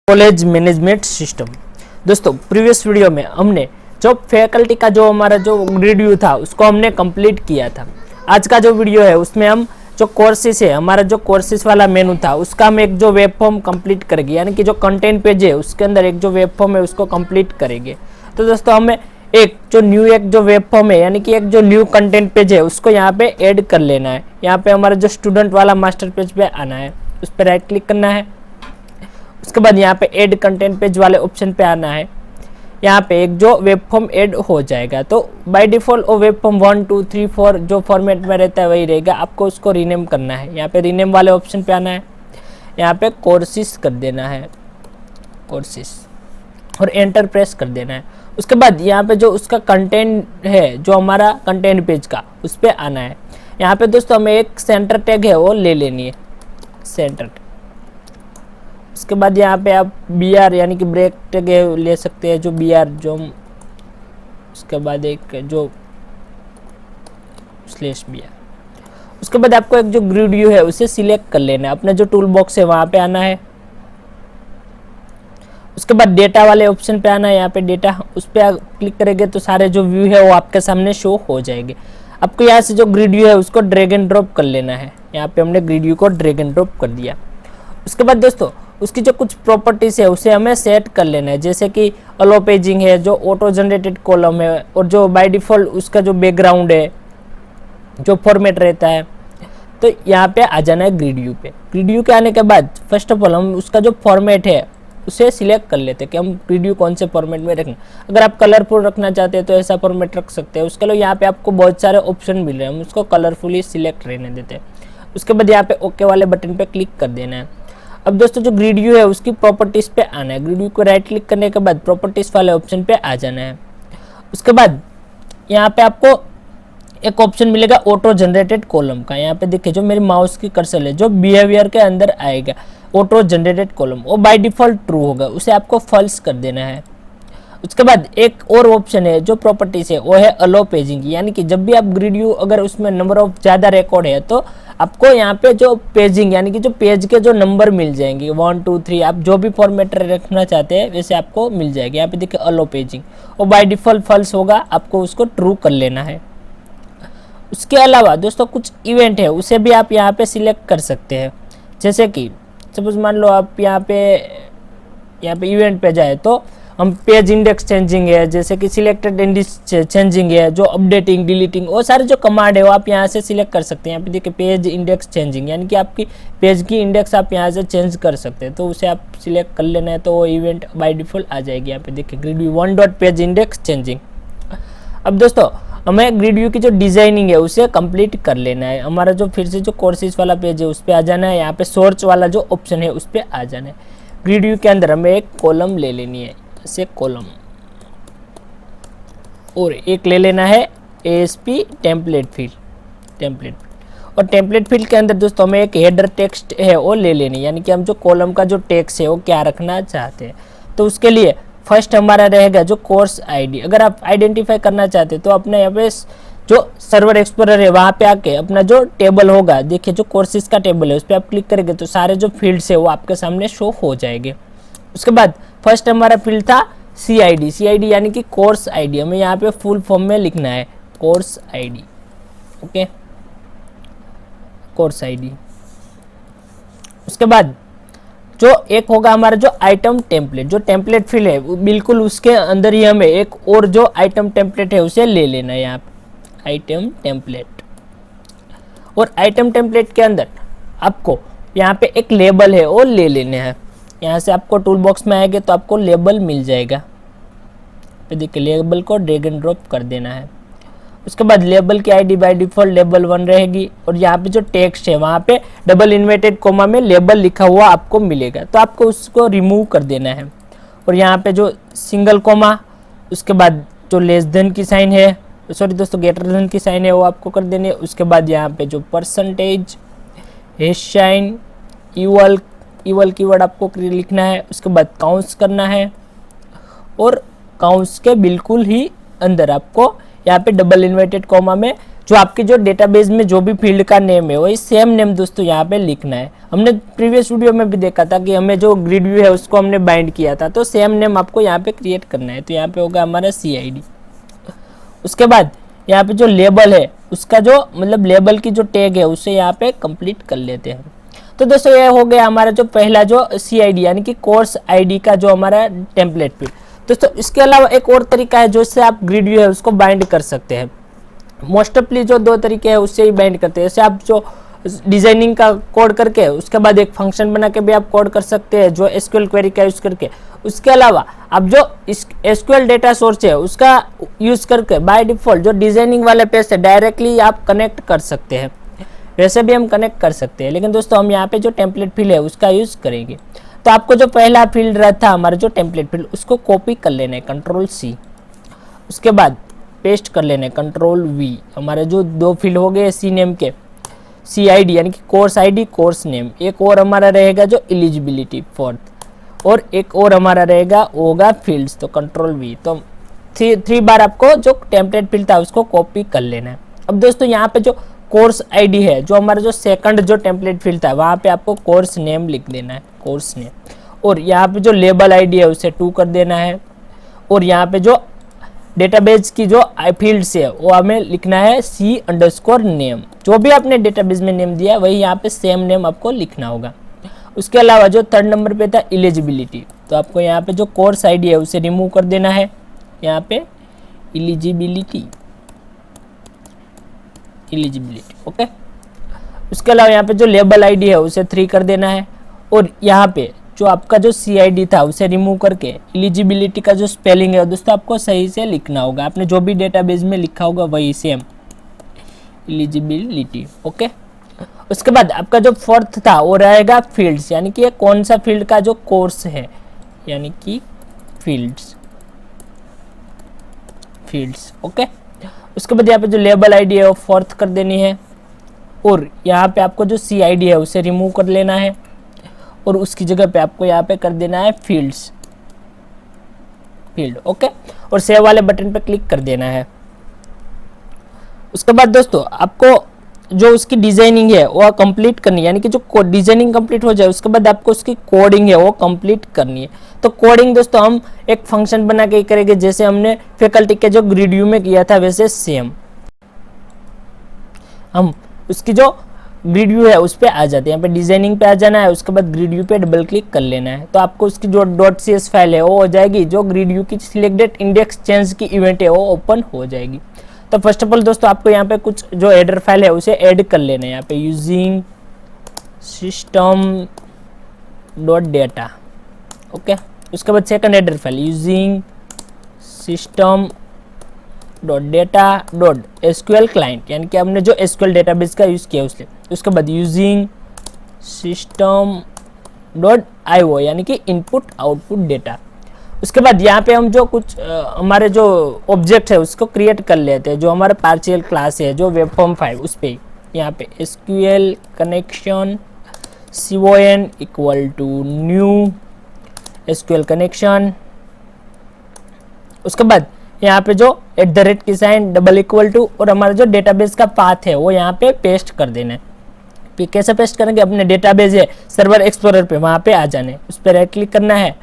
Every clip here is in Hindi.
College management system. दोस्तों प्रीवियस वीडियो में हमने जो फैकल्टी का जो हमारा जो रिव्यू था उसको हमने कंप्लीट किया था। आज का जो वीडियो है उसमें हम जो कोर्सेस है, हमारा जो कोर्सेस वाला मेनू था उसका हम एक जो वेब फॉर्म कंप्लीट करेंगे, यानी कि जो कंटेंट पेज है उसके अंदर एक जो वेब फॉर्म है उसको कंप्लीट करेंगे। तो दोस्तों हमें एक जो वेब फॉर्म है यानी कि एक जो न्यू कंटेंट पेज है उसको यहाँ पे ऐड कर लेना है। यहाँ पे हमारा जो स्टूडेंट वाला मास्टर पेज पे आना है, उस पर राइट क्लिक करना है। उसके बाद यहाँ पे ऐड कंटेंट पेज वाले ऑप्शन पे आना है। यहाँ पे एक जो वेब फॉर्म ऐड हो जाएगा। तो बाय डिफॉल्ट वो वेब फॉर्म 1 2 3 4 जो फॉर्मेट में रहता है वही रहेगा, आपको उसको रीनेम करना है। यहाँ पे रीनेम वाले ऑप्शन पे आना है, यहाँ पे कोर्सेस कर देना है, कोर्सेस, और एंटर प्रेस कर देना है। उसके बाद यहाँ पे जो उसका कंटेंट है, जो हमारा कंटेंट पेज का, उस पर आना है। यहाँ पे दोस्तों हमें एक सेंटर टैग है वो ले लेनी है, सेंटर टैग। उसके बाद यहाँ पे आप BR यानी कि ब्रेक टैग ले सकते हैं, जो BR जो, उसके बाद एक जो /BR। उसके बाद आपको एक जो ग्रिड व्यू है उसे सिलेक्ट कर लेना है, अपना जो टूल बॉक्स है वहाँ पे आना है। उसके बाद डेटा वाले ऑप्शन पे आना है, यहाँ पे डेटा, उस पर क्लिक करेंगे तो सारे जो व्यू है वो आपके सामने शो हो जाएंगे। आपको यहाँ से जो ग्रिड व्यू है उसको ड्रैग एंड ड्रॉप कर लेना है। यहाँ पे हमने ग्रिड व्यू को ड्रैग एंड ड्रॉप कर दिया। उसके बाद दोस्तों उसकी जो कुछ प्रॉपर्टीज है उसे हमें सेट कर लेना है, जैसे कि अलो पेजिंग है, जो ऑटो जनरेटेड कॉलम है, और जो बाय डिफॉल्ट उसका जो बैकग्राउंड है, जो फॉर्मेट रहता है। तो यहाँ पे आ जाना है ग्रिड व्यू पे। ग्रिड व्यू के आने के बाद फर्स्ट ऑफ ऑल हम उसका जो फॉर्मेट है उसे सिलेक्ट कर लेते हैं कि हम ग्रिड व्यू कौन से फॉर्मेट में रखना। अगर आप कलरफुल रखना चाहते हैं तो ऐसा फॉर्मेट रख सकते हैं। उसके लिए यहाँ पे आपको बहुत सारे ऑप्शन मिल रहे हैं, हम उसको कलरफुली सिलेक्ट रहने देते हैं। उसके बाद यहाँ पे ओके वाले बटन पे क्लिक कर देना है। अब दोस्तों जो ग्रिड व्यू है उसकी प्रॉपर्टीज पे आना है। ग्रिड व्यू को राइट क्लिक करने के बाद प्रॉपर्टीज वाले ऑप्शन पे आ जाना है। उसके बाद यहाँ पे आपको एक ऑप्शन मिलेगा ऑटो जनरेटेड कॉलम का। यहाँ पे देखिए जो मेरी माउस की कर्सर है, जो बिहेवियर के अंदर आएगा ऑटो जनरेटेड कॉलम, वो बाय डिफॉल्ट ट्रू होगा, उसे आपको फॉल्स कर देना है। उसके बाद एक और ऑप्शन है जो प्रॉपर्टीज है, वो है अलो पेजिंग, यानी कि जब भी आप ग्रिड व्यू अगर उसमें नंबर ऑफ ज़्यादा रिकॉर्ड है तो आपको यहाँ पे जो पेजिंग यानी कि जो पेज के जो नंबर मिल जाएंगे 1 2 3, आप जो भी फॉर्मेट रखना चाहते हैं वैसे आपको मिल जाएगा। यहाँ पे देखिए अलो पेजिंग, वो बाय डिफॉल्ट फॉल्स होगा, आपको उसको ट्रू कर लेना है। उसके अलावा दोस्तों कुछ इवेंट है उसे भी आप यहाँ पे सिलेक्ट कर सकते हैं, जैसे कि सपोज मान लो आप यहाँ पे इवेंट पे जाए तो हम पेज इंडेक्स चेंजिंग है, जैसे कि सिलेक्टेड इंडेक्स चेंजिंग है, जो अपडेटिंग डिलीटिंग, वो सारे जो कमांड है वो आप यहाँ से सिलेक्ट कर सकते हैं। यहाँ पे देखिए पेज इंडेक्स चेंजिंग, यानी कि आपकी पेज की इंडेक्स आप यहाँ से चेंज कर सकते हैं, तो उसे आप सिलेक्ट कर लेना है तो वो इवेंट बाय डिफॉल्ट आ जाएगी। यहाँ पे देखिए grid view 1 dot page index changing. अब दोस्तों हमें ग्रिड व्यू की जो डिजाइनिंग है उसे कंप्लीट कर लेना है। हमारा जो फिर से जो कोर्सेज वाला पेज है उस पर आ जाना है। यहाँ पे सोर्स वाला जो ऑप्शन है उस पर आ जाना है। ग्रिड व्यू के अंदर हमें एक कॉलम ले लेनी है, से कॉलम, और एक ले लेना है ASP टेम्पलेट फील्ड, और टेम्पलेट फील्ड के अंदर दोस्तों हमें एक हेडर टेक्स्ट है वो ले लेनी, यानी कि हम जो कॉलम का जो टेक्स्ट है वो क्या रखना चाहते हैं। तो उसके लिए फर्स्ट हमारा रहेगा जो कोर्स ID। अगर आप आइडेंटिफाई करना चाहते हैं तो अपने यहाँ पे जो सर्वर एक्सप्लोरर है वहाँ पे आके अपना जो टेबल होगा, देखिए जो कोर्सेज का टेबल है उस पर आप क्लिक करेंगे तो सारे जो फील्ड्स है वो आपके सामने शो हो जाएंगे। उसके बाद फर्स्ट हमारा फील्ड था CID यानी कि कोर्स ID, हमें यहाँ पे फुल फॉर्म में लिखना है course ID, okay, course ID। उसके बाद जो एक होगा हमारा जो आइटम टेम्पलेट, जो टेम्पलेट फील्ड है बिल्कुल उसके अंदर ही हमें एक और जो आइटम टेम्पलेट है उसे ले लेना है, यहाँ पे आइटम टेम्पलेट। और आइटम टेम्पलेट के अंदर आपको यहाँ पे एक लेबल है वो ले लेने हैं। यहाँ से आपको टूल बॉक्स में आएंगे तो आपको लेबल मिल जाएगा, तो देखिए लेबल को ड्रैग एंड ड्रॉप कर देना है। उसके बाद लेबल की ID बाय डिफॉल्ट लेबल 1 रहेगी, और यहाँ पे जो टेक्स्ट है वहाँ पे डबल इन्वर्टेड कोमा में लेबल लिखा हुआ आपको मिलेगा, तो आपको उसको रिमूव कर देना है। और यहाँ पे जो सिंगल कोमा, उसके बाद जो लेस देन की साइन है, सॉरी दोस्तों ग्रेटर देन की साइन है वो आपको कर देनी है। उसके बाद यहाँ पे जो percentage, hash sign, eval keyword आपको लिखना है। उसके बाद काउंट्स करना है, और काउंट्स के बिल्कुल ही अंदर आपको यहाँ पे डबल इन्वर्टेड कॉमा में जो आपके जो डेटाबेस में जो भी फील्ड का नेम है वही सेम नेम दोस्तों यहाँ पे लिखना है। हमने प्रीवियस वीडियो में भी देखा था कि हमें जो ग्रिड व्यू है उसको हमने बाइंड किया था, तो सेम नेम आपको यहाँ पे क्रिएट करना है। तो यहाँ पे होगा हमारा CID। उसके बाद यहाँ पे जो लेबल है उसका जो मतलब लेबल की जो टैग है उसे यहाँ पे कंप्लीट कर लेते हैं। तो दोस्तों ये हो गया हमारा जो पहला जो CID यानी कि कोर्स ID का जो हमारा टेम्पलेट फील्ड। दोस्तों इसके अलावा एक और तरीका है जो इससे आप ग्रिड व्यू है उसको बाइंड कर सकते हैं। मोस्ट ऑफली जो दो तरीके हैं उससे ही बाइंड करते हैं। जैसे आप जो डिजाइनिंग का कोड करके उसके बाद एक फंक्शन बना के भी आप कोड कर सकते हैं जो SQL क्वेरी का यूज करके। उसके अलावा आप जो SQL डेटा सोर्स है उसका यूज करके बाय डिफॉल्ट जो डिजाइनिंग वाले पेज से डायरेक्टली आप कनेक्ट कर सकते हैं, वैसे भी हम कनेक्ट कर सकते हैं। लेकिन दोस्तों हम यहाँ पे जो टेम्पलेट फील्ड है उसका यूज करेंगे। तो आपको जो पहला फील्ड रहता है हमारा जो टेम्पलेट फील्ड उसको कॉपी कर लेना है Ctrl+C। उसके बाद पेस्ट कर लेना है Ctrl+V। हमारे जो दो फील्ड हो गए सी नेम के CID यानी कि कोर्स ID कोर्स नेम। एक और हमारा रहेगा जो एलिजिबिलिटी फोर्थ, और एक और हमारा रहेगा होगा फील्ड्स। तो Ctrl+V। तो थ्री बार आपको जो टेम्पलेट फील्ड था उसको कॉपी कर लेना है। अब दोस्तों यहाँ पे जो कोर्स ID है जो हमारा जो सेकंड जो टेम्पलेट फील्ड था वहाँ पे आपको कोर्स नेम लिख देना है, कोर्स नेम। और यहाँ पे जो लेबल ID है उसे 2 कर देना है। और यहाँ पे जो डेटाबेस की जो फील्ड्स है वो हमें लिखना है C_name। जो भी आपने डेटाबेस में नेम दिया है वही यहाँ पे सेम नेम आपको लिखना होगा। उसके अलावा जो थर्ड नंबर पे था एलिजिबिलिटी, तो आपको यहाँ पे जो कोर्स ID है उसे रिमूव कर देना है। यहाँ पे एलिजिबिलिटी ओके। उसके अलावा यहाँ पे जो लेबल ID है उसे 3 कर देना है। और यहाँ पे जो आपका जो CID था उसे रिमूव करके एलिजिबिलिटी का जो स्पेलिंग है दोस्तों आपको सही से लिखना होगा। आपने जो भी डेटाबेस में लिखा होगा वही सेम एलिजिबिलिटी ओके। उसके बाद आपका जो फोर्थ था वो रहेगा फील्ड्स, यानी कि ये कौन सा फील्ड का जो कोर्स है, यानी कि फील्ड्स ओके। उसके बाद यहाँ पे जो लेबल ID है वो फोर्थ कर देनी है। और यहाँ पे आपको जो CID है उसे रिमूव कर लेना है और उसकी जगह पे आपको यहाँ पे कर देना है फील्ड ओके। और सेव वाले बटन पे क्लिक कर देना है। उसके बाद दोस्तों आपको जो उसकी डिजाइनिंग है वो कंप्लीट करनी है, यानी कि जो डिजाइनिंग कंप्लीट हो जाए उसके बाद आपको उसकी कोडिंग है वो कंप्लीट करनी है। तो कोडिंग दोस्तों हम एक फंक्शन बना के करेंगे जैसे हमने फैकल्टी के जो ग्रिड व्यू में किया था वैसे सेम हम उसकी जो ग्रिड व्यू है उस पर आ जाते हैं। यहाँ पे डिजाइनिंग पे आ जाना है, उसके बाद ग्रिड व्यू पे डबल क्लिक कर लेना है। तो आपको उसकी जो .cs फाइल है वो हो जाएगी, जो ग्रिड व्यू की सिलेक्टेड इंडेक्स चेंज की इवेंट है वो ओपन हो जाएगी। तो फर्स्ट ऑफ ऑल दोस्तों आपको यहाँ पे कुछ जो एडर फाइल है उसे ऐड कर लेना है। यहाँ पे यूजिंग system.data ओके। उसके बाद second adder file using system.data.sql client, यानी कि हमने जो SQL डेटाबेस का यूज किया उससे। उसके बाद यूजिंग system.io यानी कि इनपुट आउटपुट डेटा। उसके बाद यहाँ पे हम जो कुछ हमारे जो ऑब्जेक्ट है उसको क्रिएट कर लेते हैं, जो हमारा पार्शियल क्लास है जो वेब फॉर्म 5 उस पर यहाँ पे SQL connection con equal to new SQL connection. उसके बाद यहाँ पे जो @ की साइन डबल इक्वल टू और हमारा जो डेटाबेस का पाथ है वो यहाँ पे पेस्ट कर देना है। कैसे पेस्ट करेंगे, अपने डेटाबेस है सर्वर एक्सप्लोरर पे वहाँ पे आ जाने, उस पर राइट क्लिक करना है।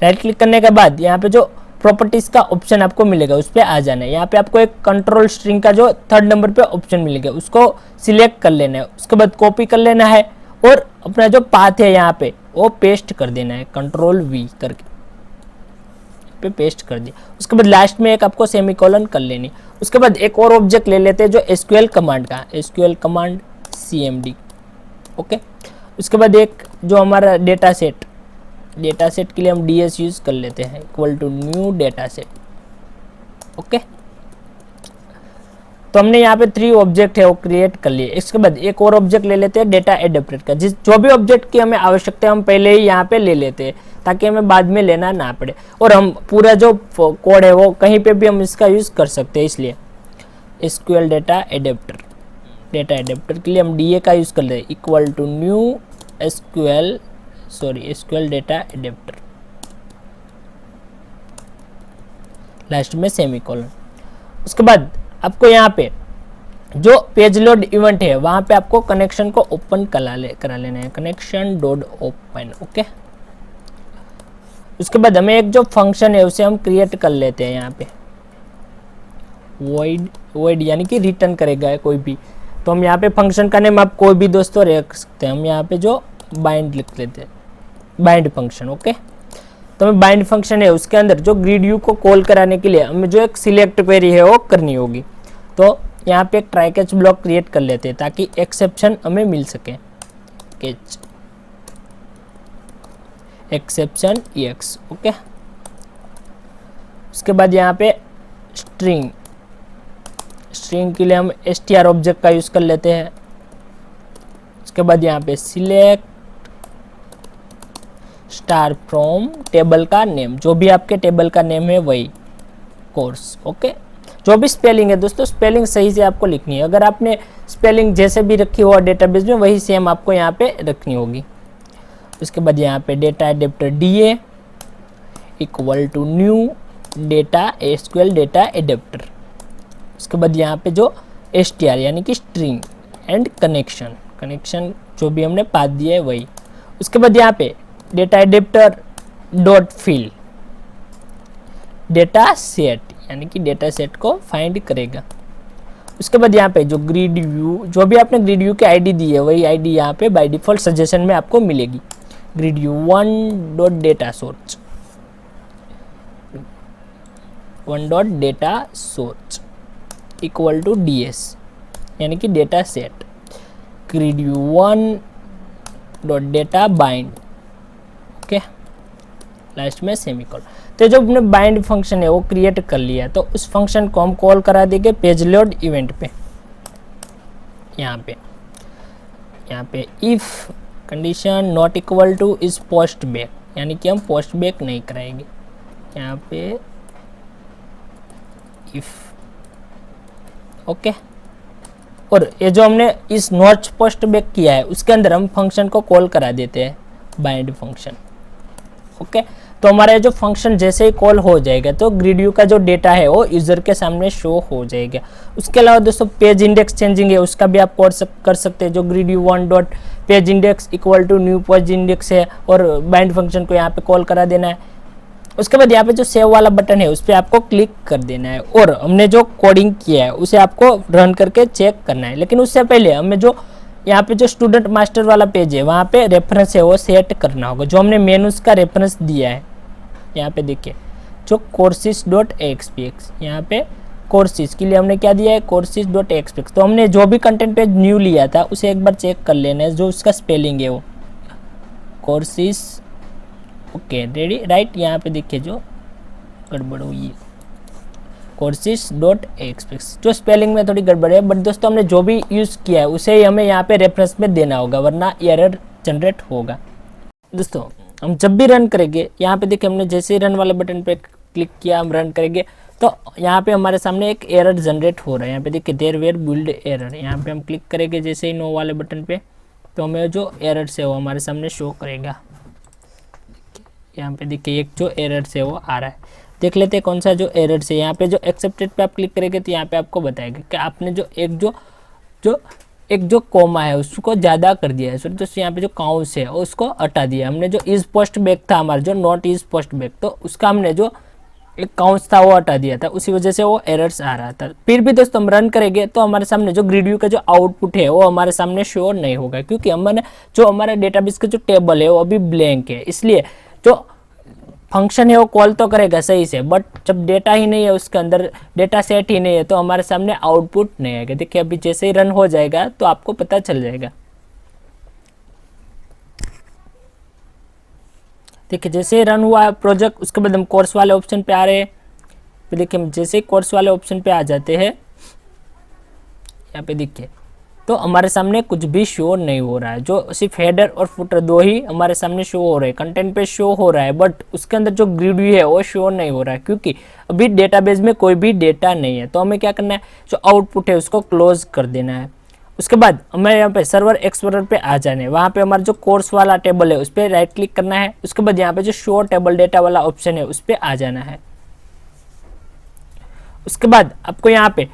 राइट क्लिक करने के बाद यहाँ पे जो प्रॉपर्टीज का ऑप्शन आपको मिलेगा उस पर आ जाना है। यहाँ पे आपको एक कंट्रोल स्ट्रिंग का जो थर्ड नंबर पे ऑप्शन मिलेगा उसको सिलेक्ट कर लेना है। उसके बाद कॉपी कर लेना है और अपना जो पाथ है यहाँ पे वो पेस्ट कर देना है, Ctrl+V करके पे पेस्ट कर दिया। उसके बाद लास्ट में एक आपको सेमीकोलन कर लेनी। उसके बाद एक और ऑब्जेक्ट ले लेते हैं जो SQL कमांड का, SQL कमांड CMD ओके। उसके बाद एक जो हमारा डेटा सेट के लिए हम DS यूज कर लेते हैं equal to new data set okay. तो हमने यहाँ पे 3 ऑब्जेक्ट है वो क्रिएट कर लिए। इसके बाद एक और ऑब्जेक्ट ले लेते हैं डेटा एडेप्टर का, जो भी ऑब्जेक्ट की हमें आवश्यकता है हम पहले ही यहाँ पे ले लेते हैं ताकि हमें बाद में लेना ना पड़े। और हम पूरा जो कोड है वो कहीं पे भी हम इसका यूज कर सकते हैं, इसलिए SQL डेटा एडेप्टर के लिए हम DA का यूज कर लेते हैं equal to new SQL data adapter, last में सेमीकोलन। उसके बाद आपको यहाँ पे जो पेज लोड इवेंट है वहां पे आपको कनेक्शन को ओपन करा लेना है, कनेक्शन डॉट ओपन। ओके, उसके बाद हमें एक जो फंक्शन है उसे हम क्रिएट कर लेते हैं यहाँ पे, void यानी कि रिटर्न करेगा कोई भी। तो हम यहाँ पे फंक्शन का नेम आप कोई भी दोस्तों रख सकते हैं। हम यहाँ पे जो बाइंड लिख लेते हैं, बाइंड फंक्शन। ओके, तो हमें बाइंड फंक्शन है उसके अंदर जो ग्रिड व्यू को कॉल कराने के लिए हमें जो एक सिलेक्ट क्वेरी है वो करनी होगी। तो यहाँ पे एक ट्राई कैच ब्लॉक क्रिएट कर लेते हैं ताकि एक्सेप्शन हमें मिल सके, कैच एक्सेप्शन EX। ओके, उसके बाद यहाँ पे स्ट्रिंग के लिए हम str ऑब्जेक्ट का यूज कर लेते हैं। उसके बाद यहाँ पे सिलेक्ट स्टार फ्रॉम टेबल का नेम, जो भी आपके टेबल का नेम है वही कोर्स। ओके, जो भी स्पेलिंग है दोस्तों, स्पेलिंग सही से आपको लिखनी है। अगर आपने स्पेलिंग जैसे भी रखी हो डेटाबेस में वही सेम आपको यहाँ पे रखनी होगी। उसके बाद यहाँ पे data adapter DA equal to new data SQL data adapter. उसके बाद यहाँ पे जो str यानी कि स्ट्रिंग एंड कनेक्शन जो भी हमने पाथ दिया है वही। उसके बाद यहाँ पे data adapter dot fill data set यानी कि डेटा सेट को फाइंड करेगा। उसके बाद यहाँ पे जो ग्रिड व्यू, जो भी आपने ग्रिड व्यू की आईडी दी है वही आईडी यहाँ पे बाय डिफॉल्ट सजेशन में आपको मिलेगी, grid view 1 dot data source, 1 dot data source equal to DS यानी कि data set, grid view 1 dot data bind. Okay, last में सेमीकोलन। तो जो हमने बाइंड फंक्शन है वो क्रिएट कर लिया, तो उस फंक्शन को हम कॉल करा देंगे पेज लोड इवेंट पे। यहाँ पे if condition not equal two is post back, यानी कि हम पोस्ट बैक नहीं कराएंगे। यहाँ पे इफ ओके, और ये जो हमने इस नॉट पोस्ट बैक किया है उसके अंदर हम फंक्शन को कॉल करा देते हैं बाइंड फंक्शन। ओके, तो हमारा जो फंक्शन जैसे ही कॉल हो जाएगा तो ग्रिड व्यू का जो डेटा है वो यूजर के सामने शो हो जाएगा। उसके अलावा दोस्तों पेज इंडेक्स चेंजिंग है उसका भी आप कर सकते हैं। जो grid view 1 dot page index equal to new page index है और बाइंड फंक्शन को यहाँ पे कॉल करा देना है। उसके बाद यहाँ पे जो सेव वाला बटन है उस पर आपको क्लिक कर देना है और हमने जो कोडिंग किया है उसे आपको रन करके चेक करना है। लेकिन उससे पहले हमें जो यहाँ पे जो स्टूडेंट मास्टर वाला पेज है वहाँ पे रेफरेंस है वो सेट करना होगा, जो हमने मेनूज का रेफरेंस दिया है। यहाँ पे देखिए जो courses.axpx, यहाँ पे कोर्सेज के लिए हमने क्या दिया है courses.axpx। तो हमने जो भी कंटेंट पेज न्यू लिया था उसे एक बार चेक कर लेना है, जो उसका स्पेलिंग है वो कोर्सेज। Okay, ready right. यहाँ पे देखिए जो गड़बड़ हुई है courses.axpx, जो स्पेलिंग में थोड़ी गड़बड़ है, बट दोस्तों हमने जो भी यूज़ किया है उसे ही हमें यहाँ पे रेफरेंस में देना होगा वरना एरर जनरेट होगा। दोस्तों हम जब भी रन करेंगे, यहाँ पे देखिए हमने जैसे ही रन वाले बटन पे क्लिक किया हम रन करेंगे तो यहाँ पे हमारे सामने एक एरर जनरेट हो रहा है। यहाँ पे देखिए देयर वेयर बिल्ड एरर, यहाँ पे हम क्लिक करेंगे जैसे ही नो वाले बटन पे तो हमें जो एरर है वो हमारे सामने शो करेगा। यहाँ पे देखिए एक जो एरर है वो आ रहा है, देख लेते हैं कौन सा जो एरर है। यहाँ पे जो एक्सेप्टेड पे आप क्लिक करेंगे तो यहाँ पे आपको बताएगा कि आपने जो एक जो कोमा है उसको ज़्यादा कर दिया है। तो यहाँ पे जो काउंस है उसको हटा दिया हमने। जो इज पोस्ट बैक था हमारा, जो नॉट इज पोस्ट बैक, तो उसका हमने जो एक काउंस था वो हटा दिया था, उसी वजह से वो एरर्स आ रहा था। फिर भी दोस्तों हम रन करेंगे तो हमारे सामने जो ग्रिड व्यू का जो आउटपुट है वो हमारे सामने शो नहीं होगा, क्योंकि हमने जो हमारा डेटाबेस का जो टेबल है वो अभी ब्लैंक है। इसलिए जो फंक्शन है वो कॉल तो करेगा सही से, बट जब डेटा ही नहीं है उसके अंदर, डेटा सेट ही नहीं है, तो हमारे सामने आउटपुट नहीं आएगा। देखिए अभी जैसे ही रन हो जाएगा तो आपको पता चल जाएगा। देखिए जैसे ही रन हुआ प्रोजेक्ट, उसके बाद हम कोर्स वाले ऑप्शन पे आ रहे हैं। फिर देखिए हम जैसे ही कोर्स वाले ऑप्शन पे आ जाते हैं, यहाँ पे देखिए तो हमारे सामने कुछ भी शो नहीं हो रहा है। जो सिर्फ हेडर और फुटर दो ही हमारे सामने शो हो रहे हैं, कंटेंट पे शो हो रहा है, बट उसके अंदर जो ग्रिड व्यू है वो शो नहीं हो रहा है, क्योंकि अभी डेटाबेस में कोई भी डेटा नहीं है। तो हमें क्या करना है, जो आउटपुट है उसको क्लोज कर देना है। उसके बाद हमें यहाँ पे सर्वर एक्सप्लोरर पे आ जाना है। वहाँ पे हमारा जो कोर्स वाला टेबल है उस पर राइट क्लिक करना है। उसके बाद यहाँ पे जो शो टेबल डेटा वाला ऑप्शन है उस पर आ जाना है। उसके बाद आपको यहाँ पे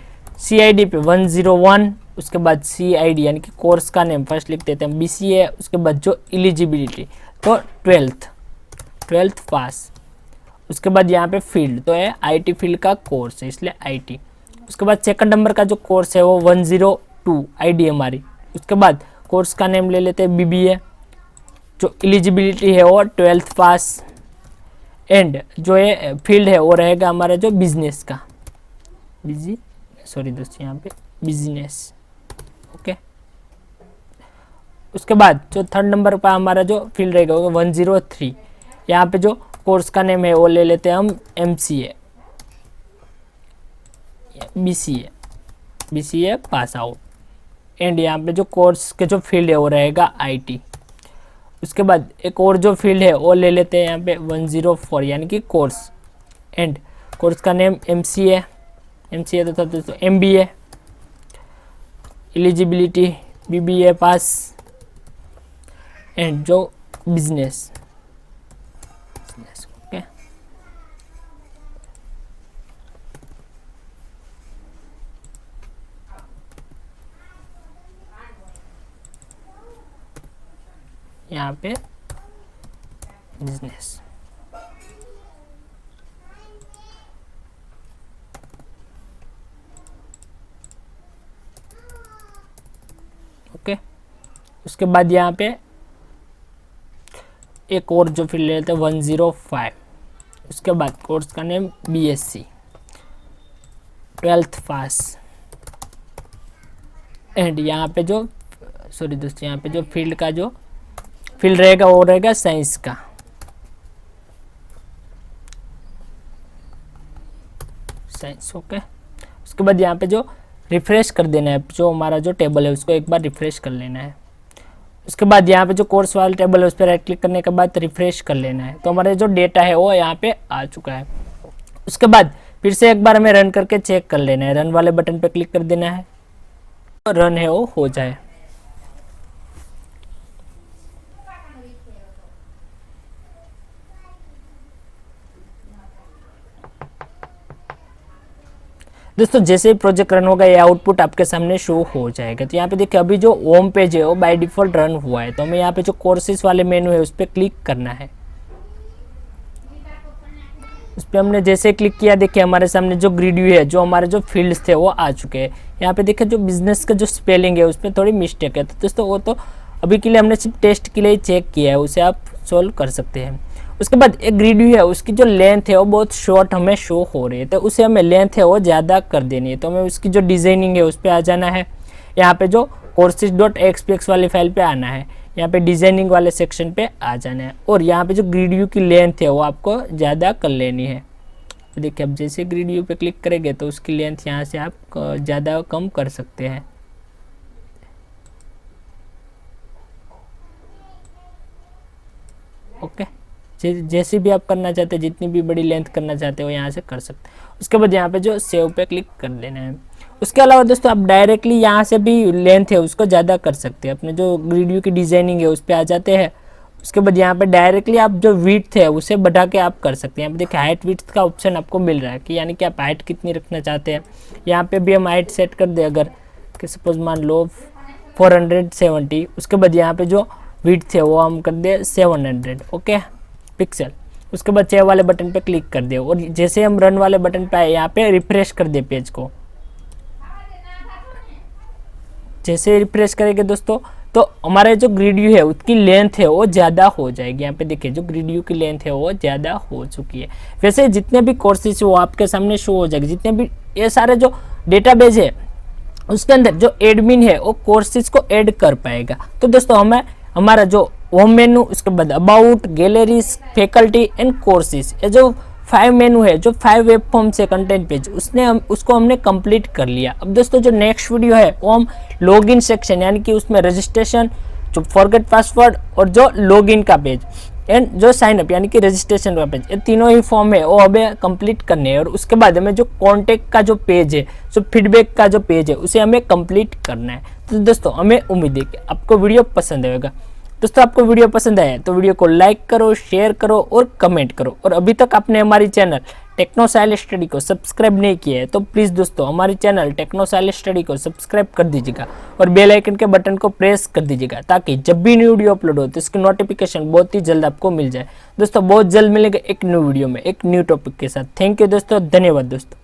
CID पे 101, उसके बाद CID यानी कि कोर्स का नेम फर्स्ट लिख देते हैं BCA, उसके बाद जो एलिजिबिलिटी तो 12th पास, उसके बाद यहाँ पे फील्ड तो है IT फील्ड का कोर्स है इसलिए IT, उसके बाद सेकंड नंबर का जो कोर्स है वो 102 ID हमारी, उसके बाद कोर्स का नेम ले लेते हैं BBA, जो एलिजिबिलिटी है वो 12th पास, एंड जो ये फील्ड है वो रहेगा हमारा जो बिजनेस का दोस्तों यहाँ पे बिजनेस। ओके, उसके बाद जो थर्ड नंबर पर हमारा जो फील्ड रहेगा वो 103, यहाँ पे जो कोर्स का नेम है वो ले लेते हैं हम MCA BCA pass out, and यहाँ पे जो कोर्स के जो फील्ड है वो रहेगा IT। उसके बाद एक और जो फील्ड है वो ले लेते हैं यहाँ पे 104 यानी कि कोर्स, एंड कोर्स का नेम MCA तो था दोस्तों MBA, eligibility BBA pass, and जो बिजनेस। ओके, यहाँ पे बिजनेस। ओके, उसके बाद यहाँ पे एक और जो फील्ड लेते हैं 105, उसके बाद कोर्स का name BSc 12th pass, and यहाँ पे जो दोस्तों यहाँ पे जो फील्ड का जो फील्ड रहेगा वो रहेगा साइंस का, साइंस। ओके, उसके बाद यहाँ पे जो रिफ्रेश कर देना है, जो हमारा जो टेबल है उसको एक बार रिफ्रेश कर लेना है। उसके बाद यहाँ पे जो कोर्स वाला टेबल है उस पर राइट क्लिक करने के बाद रिफ्रेश कर लेना है, तो हमारा जो डेटा है वो यहाँ पे आ चुका है। उसके बाद फिर से एक बार हमें रन करके चेक कर लेना है, रन वाले बटन पे क्लिक कर देना है, तो रन है वो हो जाए। दोस्तों जैसे ही प्रोजेक्ट रन होगा ये आउटपुट आपके सामने शो हो जाएगा। तो यहाँ पे देखिए अभी जो होम पेज है वो बाय डिफॉल्ट रन हुआ है, तो हमें यहाँ पे जो कोर्सेज वाले मेनू है उस पर क्लिक करना है। उस पर हमने जैसे क्लिक किया देखिए हमारे सामने जो ग्रिड व्यू है, जो हमारे जो फील्ड्स थे वो आ चुके हैं। यहाँ पे देखिए जो बिजनेस का जो स्पेलिंग है उस पर थोड़ी मिस्टेक है, तो दोस्तों वो तो अभी के लिए हमने सिर्फ टेस्ट के लिए चेक किया है, उसे आप सोल्व कर सकते हैं। उसके बाद एक ग्रिड व्यू है, उसकी जो लेंथ है वो बहुत शॉर्ट हमें शो हो रही है, तो उसे हमें लेंथ है वो ज़्यादा कर देनी है। तो हमें उसकी जो डिज़ाइनिंग है उस पर आ जाना है, यहाँ पे जो courses.xpx वाली फाइल पे आना है, यहाँ पे डिज़ाइनिंग वाले सेक्शन पे आ जाना है, और यहाँ पे जो ग्रिड व्यू की लेंथ है वो आपको ज़्यादा कर लेनी है। तो देखिए अब जैसे ग्रिड व्यू पे क्लिक करेंगे तो उसकी लेंथ यहाँ से आप ज़्यादा कम कर सकते हैं। ओके, जैसे भी आप करना चाहते हैं, जितनी भी बड़ी लेंथ करना चाहते हो यहाँ से कर सकते हैं। उसके बाद यहाँ पे जो सेव पे क्लिक कर देना है। उसके अलावा दोस्तों आप डायरेक्टली यहाँ से भी लेंथ है उसको ज़्यादा कर सकते हैं, अपने जो ग्रिड व्यू की डिज़ाइनिंग है उस पर आ जाते हैं। उसके बाद यहाँ पे डायरेक्टली आप जो विड्थ है उसे बढ़ा के आप कर सकते हैं। यहाँ पे देखिए हाइट विड्थ का ऑप्शन आपको मिल रहा है कि यानी कि आप हाइट कितनी रखना चाहते हैं। यहाँ पे भी हम हाइट सेट कर दे, अगर कि सपोज मान लो 470। उसके बाद यहाँ पे जो विड्थ है वो हम कर दे 700 ओके पिक्सल। उसके बाद सेव वाले बटन पे क्लिक कर दे, और जैसे हम रन वाले बटन पे आए यहाँ पे रिफ्रेश कर दे पेज को। जैसे रिफ्रेश करेंगे दोस्तों तो हमारे जो ग्रिड व्यू है उसकी लेंथ है वो ज़्यादा हो जाएगी। यहाँ पे देखिए जो ग्रिड व्यू की लेंथ है वो ज़्यादा हो चुकी है। वैसे जितने भी कोर्सेज है वो आपके सामने शो हो जाएगी, जितने भी ये सारे जो डेटाबेस है उसके अंदर जो एडमिन है वो कोर्सेज को ऐड कर पाएगा। तो दोस्तों हमें हमारा जो होम मेनू, उसके बाद about, galleries, faculty and courses, ये जो 5 मेनू है, जो 5 वेब फॉर्म्स है कंटेंट पेज, उसको हमने कंप्लीट कर लिया। अब दोस्तों जो नेक्स्ट वीडियो है वो हम लॉगिन सेक्शन यानी कि उसमें रजिस्ट्रेशन, जो फॉरगेट पासवर्ड और जो लॉगिन का पेज एंड जो साइन अप यानी कि रजिस्ट्रेशन का पेज, ये तीनों ही फॉर्म है वो हमें कंप्लीट करने हैं। और उसके बाद हमें जो कॉन्टेक्ट का जो पेज है, जो फीडबैक का जो पेज है, उसे हमें कंप्लीट करना है। तो दोस्तों हमें उम्मीद है कि आपको वीडियो पसंद आएगा। दोस्तों आपको वीडियो पसंद आया तो वीडियो को लाइक करो, शेयर करो और कमेंट करो। और अभी तक आपने हमारी चैनल टेक्नो साइल स्टडी को सब्सक्राइब नहीं किया है तो प्लीज़ दोस्तों हमारी चैनल टेक्नो साइल स्टडी को सब्सक्राइब कर दीजिएगा और बेल आइकन के बटन को प्रेस कर दीजिएगा ताकि जब भी न्यू वीडियो अपलोड हो तो इसकी नोटिफिकेशन बहुत ही जल्द आपको मिल जाए। दोस्तों बहुत जल्द मिलेंगे एक न्यू वीडियो में एक न्यू टॉपिक के साथ। थैंक यू दोस्तों, धन्यवाद दोस्तों।